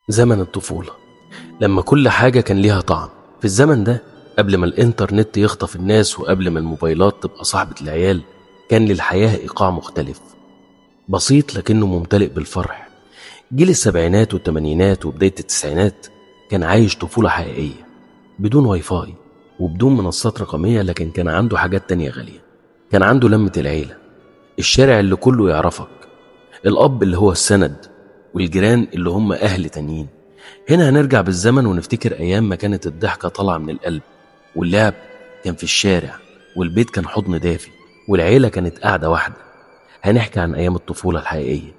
زمن الطفولة لما كل حاجة كان ليها طعم. في الزمن ده قبل ما الإنترنت يخطف الناس وقبل ما الموبايلات تبقى صاحبة العيال، كان للحياة إيقاع مختلف، بسيط لكنه ممتلئ بالفرح. جيل السبعينات والثمانينات وبداية التسعينات كان عايش طفولة حقيقية، بدون واي فاي وبدون منصات رقمية، لكن كان عنده حاجات تانية غالية. كان عنده لمة العيلة، الشارع اللي كله يعرفك، الأب اللي هو السند، والجيران اللي هم أهل تانيين. هنا هنرجع بالزمن ونفتكر أيام ما كانت الضحكة طالعة من القلب، واللعب كان في الشارع، والبيت كان حضن دافي، والعيلة كانت قاعدة واحدة. هنحكي عن أيام الطفولة الحقيقية،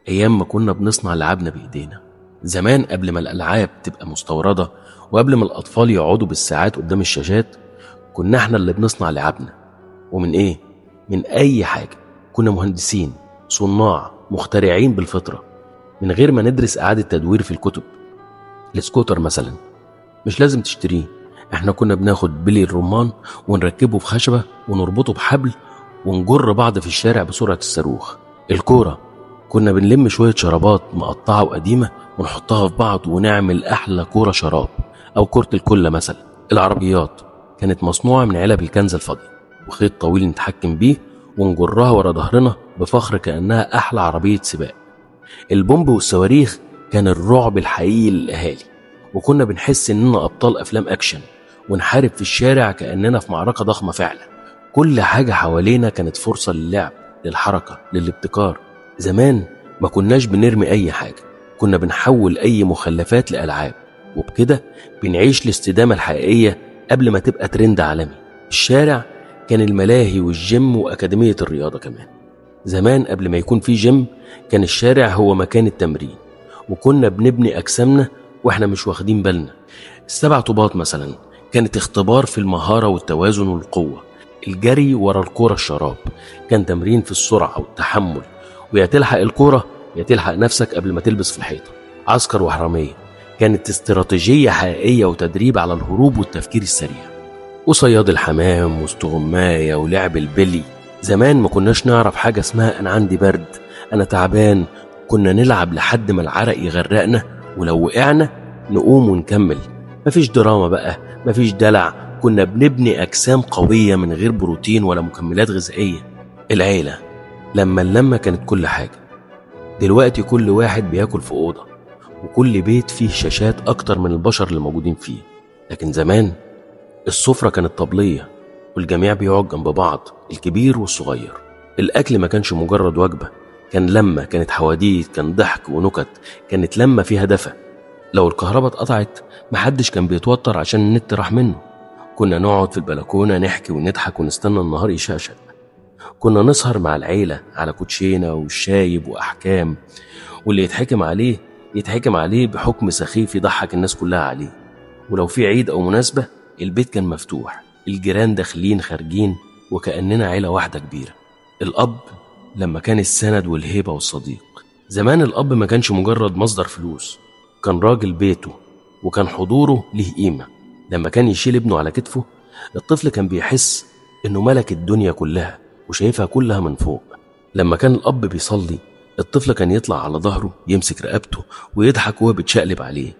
أيام ما كنا بنصنع لعبنا بإيدينا. زمان قبل ما الألعاب تبقى مستوردة، وقبل ما الأطفال يقعدوا بالساعات قدام الشاشات، كنا احنا اللي بنصنع لعبنا. ومن إيه؟ من أي حاجة. كنا مهندسين، صناع، مخترعين بالفطرة، من غير ما ندرس إعادة تدوير في الكتب. السكوتر مثلا مش لازم تشتريه، احنا كنا بناخد بلي الرمان ونركبه في خشبة ونربطه بحبل ونجر بعض في الشارع بسرعة الصاروخ. الكورة كنا بنلم شوية شرابات مقطعة وقديمة ونحطها في بعض ونعمل أحلى كورة شراب، أو كرة الكلة مثلا. العربيات كانت مصنوعة من علب الكنز الفاضية وخيط طويل نتحكم بيه ونجرها ورا ظهرنا بفخر كأنها أحلى عربية سباق. البومب والصواريخ كان الرعب الحقيقي للأهالي، وكنا بنحس إننا أبطال أفلام أكشن ونحارب في الشارع كأننا في معركة ضخمة فعلا. كل حاجة حوالينا كانت فرصة للعب، للحركة، للابتكار. زمان ما كناش بنرمي أي حاجة، كنا بنحول أي مخلفات لألعاب، وبكده بنعيش الاستدامة الحقيقية قبل ما تبقى ترند عالمي. الشارع كان الملاهي والجيم وأكاديمية الرياضة كمان. زمان قبل ما يكون في جيم كان الشارع هو مكان التمرين، وكنا بنبني أجسامنا وإحنا مش واخدين بالنا. السبع طوبات مثلا كانت اختبار في المهارة والتوازن والقوة. الجري ورا الكورة الشراب كان تمرين في السرعة والتحمل، ويا تلحق الكورة يا تلحق نفسك قبل ما تلبس في الحيطة. عسكر وحرامية كانت استراتيجية حقيقية وتدريب على الهروب والتفكير السريع. وصياد الحمام واستغماية ولعب البلي. زمان ما كناش نعرف حاجة اسمها أنا عندي برد، أنا تعبان. كنا نلعب لحد ما العرق يغرقنا، ولو وقعنا نقوم ونكمل. مفيش دراما بقى، مفيش دلع، كنا بنبني أجسام قوية من غير بروتين ولا مكملات غذائية. العيلة لما اللمة كانت كل حاجة. دلوقتي كل واحد بياكل في أوضة، وكل بيت فيه شاشات أكتر من البشر اللي موجودين فيه. لكن زمان السفرة كانت طبلية، والجميع بيقعد جنب بعض، الكبير والصغير. الأكل ما كانش مجرد وجبة، كان لمة، كانت حواديت، كان ضحك ونكت، كانت لمة فيها دفى. لو الكهرباء اتقطعت محدش كان بيتوتر عشان النت راح منه. كنا نقعد في البلكونة نحكي ونضحك ونستنى النهار يشقشق. كنا نسهر مع العيلة على كوتشينة والشايب وأحكام، واللي يتحكم عليه بحكم سخيف يضحك الناس كلها عليه. ولو في عيد أو مناسبة البيت كان مفتوح، الجيران داخلين خارجين، وكأننا عيلة واحدة كبيرة. الأب لما كان السند والهيبة والصديق. زمان الأب ما كانش مجرد مصدر فلوس، كان راجل بيته، وكان حضوره له قيمة. لما كان يشيل ابنه على كتفه الطفل كان بيحس إنه ملك الدنيا كلها وشايفها كلها من فوق. لما كان الأب بيصلي الطفل كان يطلع على ظهره يمسك رقبته ويضحك وهو بتشقلب عليه،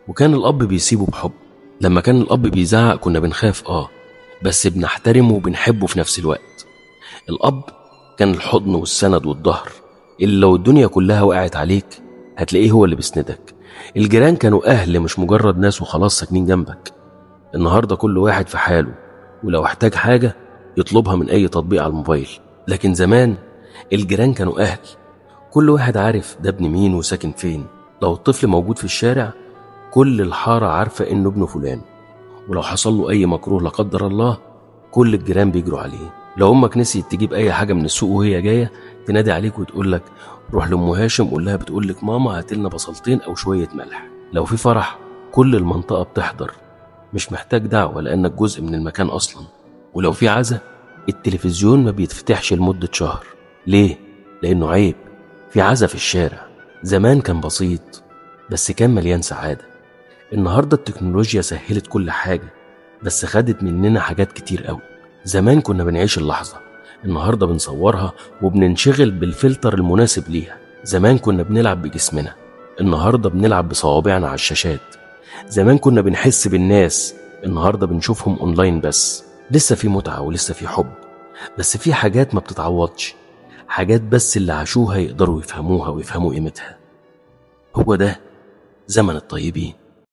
وكان الأب بيسيبه بحب. لما كان الأب بيزعق كنا بنخاف بس بنحترمه وبنحبه في نفس الوقت. الأب كان الحضن والسند والظهر اللي لو الدنيا كلها وقعت عليك هتلاقيه هو اللي بيسندك. الجيران كانوا أهل، مش مجرد ناس وخلاص ساكنين جنبك. النهاردة كل واحد في حاله، ولو احتاج حاجة يطلبها من أي تطبيق على الموبايل. لكن زمان الجيران كانوا أهل، كل واحد عارف ده ابن مين وساكن فين. لو الطفل موجود في الشارع كل الحارة عارفة إنه ابن فلان، ولو حصل له أي مكروه لا قدر الله كل الجيران بيجروا عليه. لو أمك نسيت تجيب أي حاجة من السوق وهي جاية تنادي عليك وتقول لك روح لأم هاشم قول لها بتقول لك ماما هاتلنا بصلتين أو شوية ملح. لو في فرح كل المنطقة بتحضر، مش محتاج دعوة لأنك جزء من المكان أصلا. ولو في عزا التلفزيون ما بيتفتحش لمدة شهر. ليه؟ لأنه عيب، في عزا في الشارع. زمان كان بسيط بس كان مليان سعادة. النهاردة التكنولوجيا سهلت كل حاجة بس خدت مننا حاجات كتير قوي. زمان كنا بنعيش اللحظة، النهاردة بنصورها وبننشغل بالفلتر المناسب ليها. زمان كنا بنلعب بجسمنا، النهاردة بنلعب بصوابعنا على الشاشات. زمان كنا بنحس بالناس، النهاردة بنشوفهم اونلاين بس. لسه في متعة ولسه في حب، بس في حاجات ما بتتعوضش، حاجات بس اللي عاشوها يقدروا يفهموها ويفهموا قيمتها. هو ده زمن الطيبين.